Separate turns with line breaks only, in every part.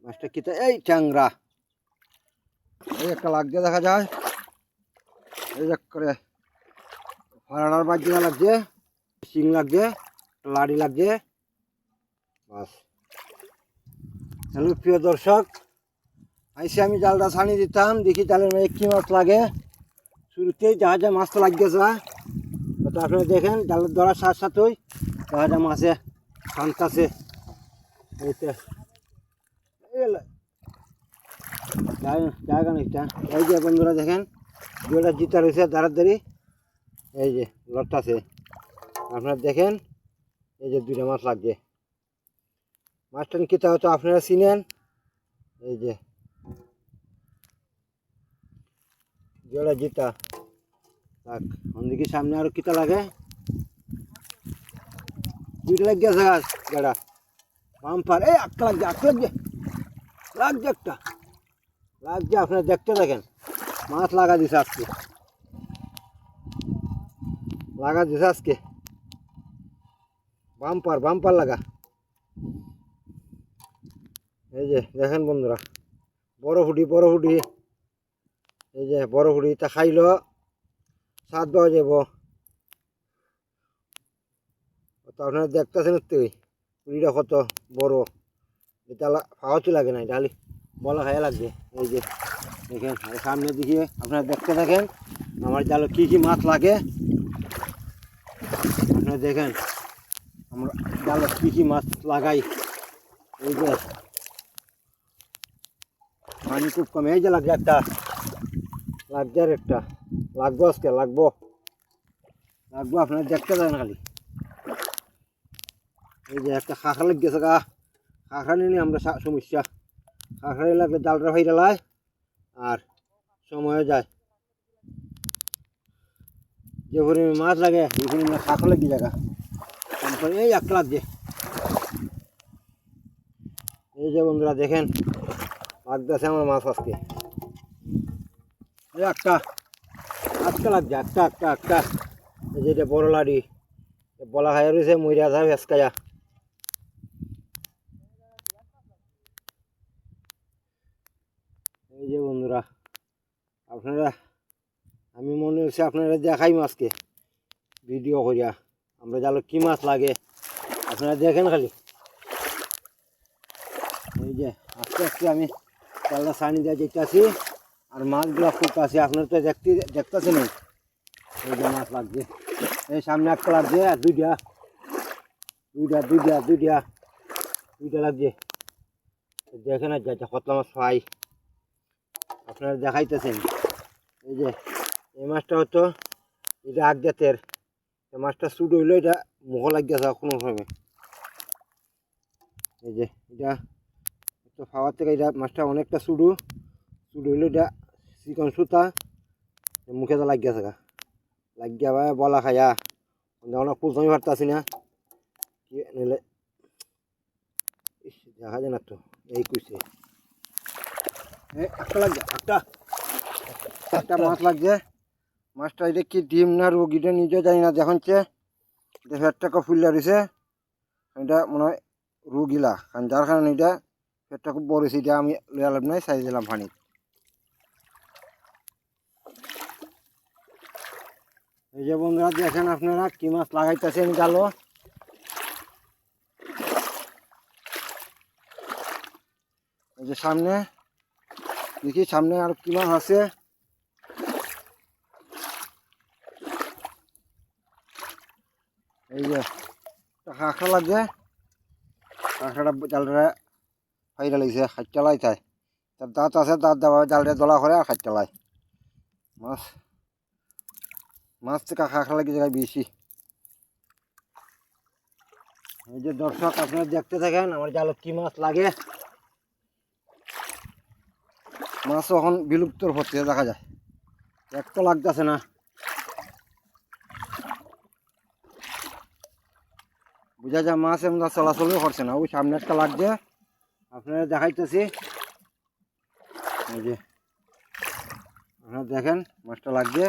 মাছটা কিতা এই ট্যাংরা এই একটা লাগছে দেখা যায় এই যে করে ফাড়ার বাজিয়া লাগছে শিং লাগছে লাড়ি লাগছে বাস। হ্যালো প্রিয় দর্শক, আইসে আমি জালটা ছানি দিতাম দেখি জালের মধ্যে কী মাছ লাগে। শুরুতেই জাহাজে মাছ তো লাগতেছে তো আপনারা দেখেন জালের ধরার সাথে সাথেই জাহাজে মাছে টানতেছে। জায়গা নেইটা এই যে বন্ধুরা দেখেন দুটা জিতা রয়েছে দাঁড়াদারি এই যে লড়তাছে আপনারা দেখেন এই যে দুইটা মাছ লাগছে। মাছটা কিতা হয়তো আপনারা চিনেন এই যে জোড়া জিতা থাক অন্যদিকে সামনে আরো কিতা লাগে দুইটা লাগ গেছে গাছ গাড়া পাম্পার এই আটকা লাগছে লাগছে একটা লাগছে আপনারা দেখতে দেখেন মাছ লাগা দিছে আজকে বাম্পার লাগা এই যে দেখেন বন্ধুরা বড় ফুটি এই যে বড় ফুটি তা খাইল স্বাদ পাওয়া যাব তো আপনারা দেখতেছেন পুরিটা কত বড় এটা খাওয়াতে লাগে না এটা খালি বলা খাইয়া লাগবে। এই যে দেখেন সামনে দিকে আপনারা দেখতে থাকেন আমার জালে কী কী মাছ লাগে আপনারা দেখেন আমরা জালে কী কী মাছ লাগাই। এই যে পানি খুব কমে এই যে লাগছে একটা লাগছে আর একটা লাগবো আজকে লাগবো আপনারা দেখতে থাকেন খালি। এই যে একটা খাঁখা লেগে গেছে গা খাঁখা নিয়ে আমরা সমস্যা খাঁখা লাগলে জালটা ভাইরা লাই আর সময় যায় যে পরিমাণে মাছ লাগে এই পরিমাণে খাঁখা লেগে জায়গা এই একটা লাগছে। এই যে বন্ধুরা দেখেন লাগতেছে আমার মাছ আজকে এই একটা লাগছে একটা এই যে এটা বড় লাড়ি বলা খাইয়া রয়েছে মরিয়া যায় ভেসকায়া। এই যে বন্ধুরা আপনারা আমি মনে হচ্ছে আপনারা দেখাই মাছকে ভিডিও করিয়া আমরা জালো কি মাছ লাগে আপনারা দেখেন খালি। এই যে আস্তে আমি জালটা ছানি দিয়ে যেতেছি আর মাছগুলো ফুটতেছি আপনারা তো দেখতেছেন এই যে মাছ লাগছে এই সামনে একটা লাগছে আর দুইটা লাগছে দেখেন আর যা কতলা মাছ পাই আপনারা দেখাইতেছেন। এই যে এই মাছটা হতো এটা আগ জাতের এই মাছটা শুট হইলো এটা মুখ লাগিয়েছে কোনো সময়। এই যে এটা তো খাওয়ার থেকে এটা মাছটা অনেকটা শুট হইলো এটা চিকন সুতা মুখে তো লাগিয়েছে লাগিয়া ভাই বলা খাইয়া অনেক কুলসমি পারতাছি না কি নিলে দেখা যায় না তো এই কুইছে একটা লাগছে একটা মাছ লাগছে মাছটা এটা কি ডিম না রোগীটা নিজে জানি না দেখুন পেটটাকে ফুললে রয়েছে এটা মনে হয় রোগীলা কারণ যার কারণে এটা পেটটা খুব বড় হয়েছে এটা আমি লয়া লাভ নাই সাইজ দিলাম পানি। এই যে বন্ধুরা দেখেন আপনারা কি মাছ লাগাইতেছেন জালো এই যে সামনে দেখি সামনে আর কি মাছ আছে। এই যে কাঁকড়া লাগছে কাঁকড়াটা জালটা ফাইরা লাগছে খাইটা লাই তাই তার দাঁত আছে দাঁত দেওয়া জালটা দলা করে আর খাইটা লাই মাছ থেকে কাঁকড়া লাগে জায়গায় বেশি। এই যে দর্শক আপনারা দেখতে থাকেন আমার জালে কি মাছ লাগে মাছ এখন বিলুপ্তর হচ্ছে দেখা যায় একটা লাগতেছে না বোঝা যায় মাছ এমন চলাচলও করছে না ওই সামনে একটা লাগছে আপনারা দেখাইতেছি। এই যে আপনারা দেখেন মাছটা লাগছে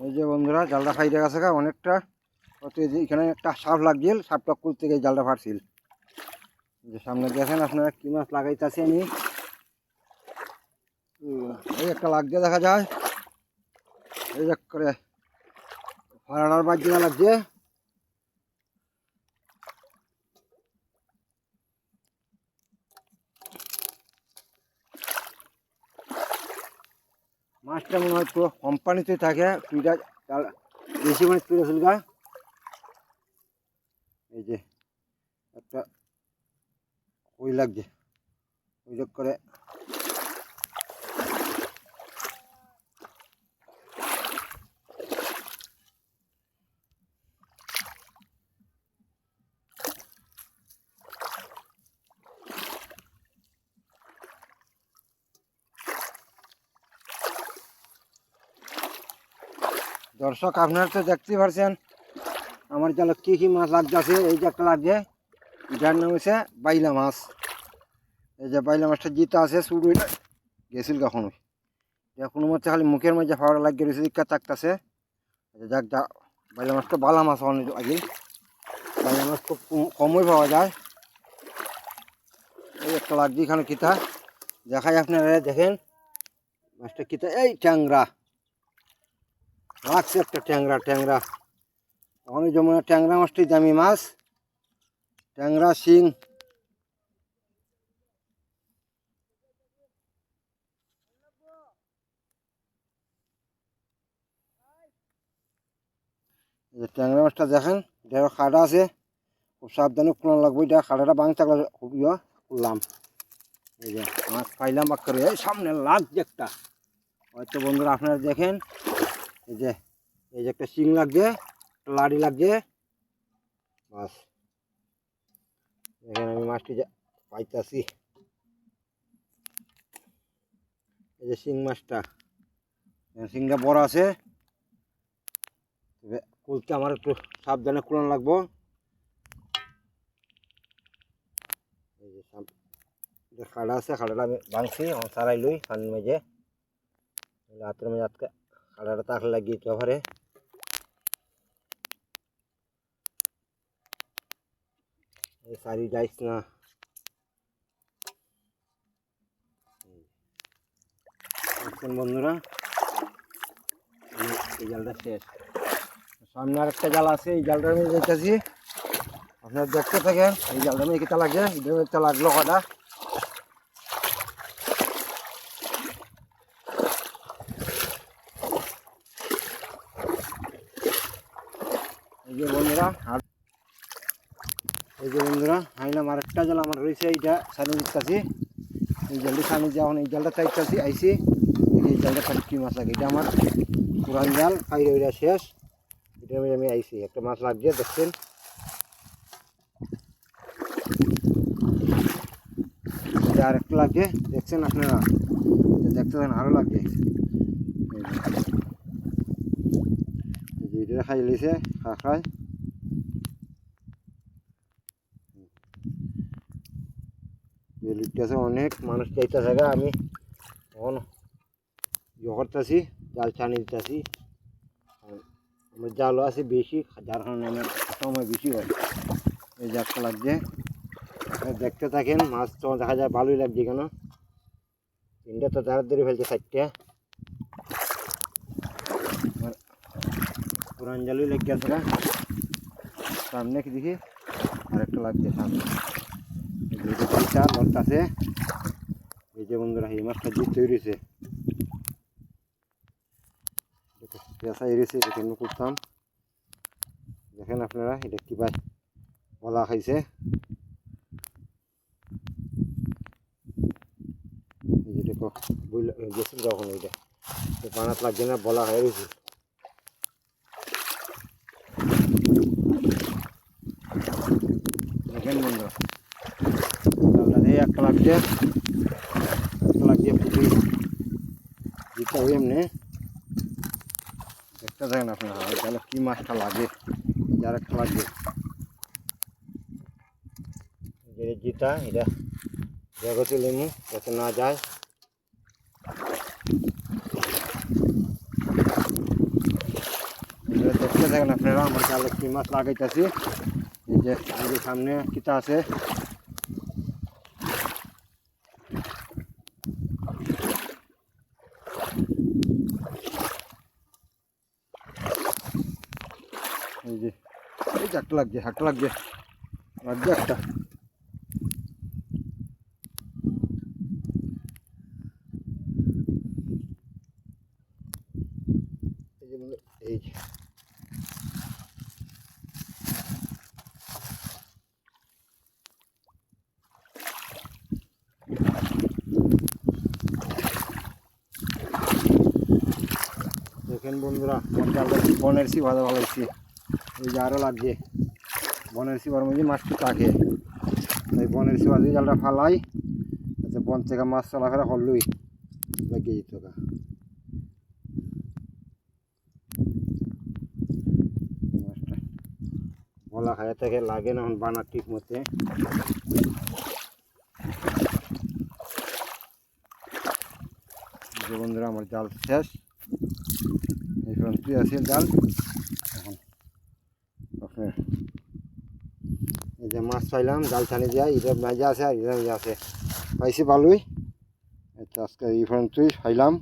এই যে বন্ধুরা জালটা ফাইটে গেছে অনেকটা, এখানে একটা সাপ লাগছিল, সাপটা কুল থেকে জালটা ফাটছিল। যে সামনে দেখেন আপনারা কি মাছ লাগাইতেছি আমি, এই একটা লাগছে দেখা যায়, এই যে করে ফারানার বাজিনা লাগছে। মাছটা মনে হয় পুরো কোম্পানিতে থাকে, তুইটা বেশি মানে তুলে ফেলগা। এই যে একটা ওই লাগছে, ওই করে দর্শক আপনারা তো দেখতেই পারছেন আমার জালে কী কী মাছ লাগতেছে। এই যে একটা লাগছে, যার নাম হচ্ছে বাইলা মাছ। এই যে বাইলা মাছটা জিতে আছে, শুরু গেছিল কখনো, কোনো মধ্যে খালি মুখের মধ্যে ফাওয়ার লাগিয়ে রয়েছে, দিকটা থাকতেছে। যাক যা, বাইলা মাছ তো বালা মাছ অনেক আগে, বাইলা মাছ খুব কমই পাওয়া যায়। এই একটা লাগছে এখানে কিতা দেখাই আপনারা, দেখেন মাছটা কিতা, এই ট্যাংরা লাগছে একটা, ট্যাংরা অনেক জমা। ট্যাংরা মাছটি দামি মাছ, ট্যাংরা শিং। এই ট্যাংরা মাছটা দেখেন, এটা খাড়া আছে, খুব সাবধানে কুলান লাগবে। এটা খাড়াটা বাং থাকলে খুব করলাম। এই যে মাছ পাইলাম বা করে, এই সামনে লাগছে একটা, হয়তো বন্ধুরা আপনারা দেখেন। এই যে একটা শিং লাগছে, একটা লাড়ি লাগছে, বাস দেখেন আমি মাছটি পাইতেছি। এই যে শিং মাছটা, শিংটা বড় আছে, কুলতে আমার একটু সাবধানে কুলান লাগবো। এই যে খাড়া আছে, খাড়াটা আমি ভাঙছি, আমার সারাই লই পানির মাঝে, হাতের মাঝে আজকে খাড়াটা তাকলে লাগিয়ে কভারে। এই সারি যাইস না, বন্ধুরা এই জালটা শেষ। সামনে আর একটা জাল আছে, এই জালটা আমি দেখতেছি, আপনারা দেখতে থাকেন। এই জালটা আমি একটা লাগে, এটা লাগলো কটা। এই যে বন্ধুরা হাইলাম আর একটা জাল আমার রয়েছে, এইটা সানি দিতেছি। এই জালটি সানি দিয়ে এখন এই জালটা চাইতেছি আইসি, এই জালটা খালি কি মাছ লাগে। এটা আমার পুরান জাল, খাইরে ওইটা শেষ, এটা আমি আইসি। একটা মাছ লাগছে দেখছেন, আর একটা লাগছে দেখছেন আপনারা, দেখতে দেন আরও লাগছে। এটা খাই লিছে খাই, লিখতেছে অনেক মানুষ চাইতেছে। আমি এখন ইয়ে করতেছি, জাল টানি দিতেছি। আমার জালও আছে বেশি, যার কারণে আমার সময় বেশি হয়। এই যে একটা লাগছে, দেখতে থাকেন। মাছ তো দেখা যায় ভালোই লাগছে, কেন তিনটা তো তাড়াতাড়ি ফেলছে, 4টা পুরান জালই লেগে গেছে। সামনে কি দেখি আরেকটা লাগছে, সামনে লড়তাছে। এই যে বন্ধুরা এই মাছটা জিত তৈরি হয়েছে, পেঁচা এড়েছে, এটা কেন করতাম দেখেন আপনারা। এটা কি ভাই বলা খাইছে, যেটা গেছিল তখন, এইটা বানাত লাগছে না, বলা হয়ে গেছে। দেখেন বন্ধুরা একটা লাগছে, পুঁটি জিতা হয়ে এমনি দেখতে থাকেন আপনারা। তাহলে কি মাছটা লাগে, যার একটা লাগবে জিতা, এটা জগতে লেমু যাতে না যায়। থাকেন আপনারা। আমার জালে কি মাছ লাগাইতেছি, এই যে সামনে কিতা আছে। এই যে একটা লাগছে একটা। এই যে দেখেন বন্ধুরা, আমার জালটা বনের সি ভালো ভালোছি। এই যে আরও লাগছে বনের সিবার মধ্যে মাছটি থাকে। এই বনের সিবার দিয়ে জালটা ফালাই, আচ্ছা বন থেকে মাছ চলাফেরা করলই লাগিয়ে যেত। মাছটা বলা খায়া থেকে লাগে না, এখন বানার ঠিক মতে। যে বন্ধুরা আমার জাল শেষ, এই পর্যন্তই আছে জাল। এখন আপনার এই যে মাছ পাইলাম জাল ছানি যায়, এটা মাঝে আছে আর এটা আছে, পাইছি ভালোই। আজকে এই পর্যন্তই পাইলাম।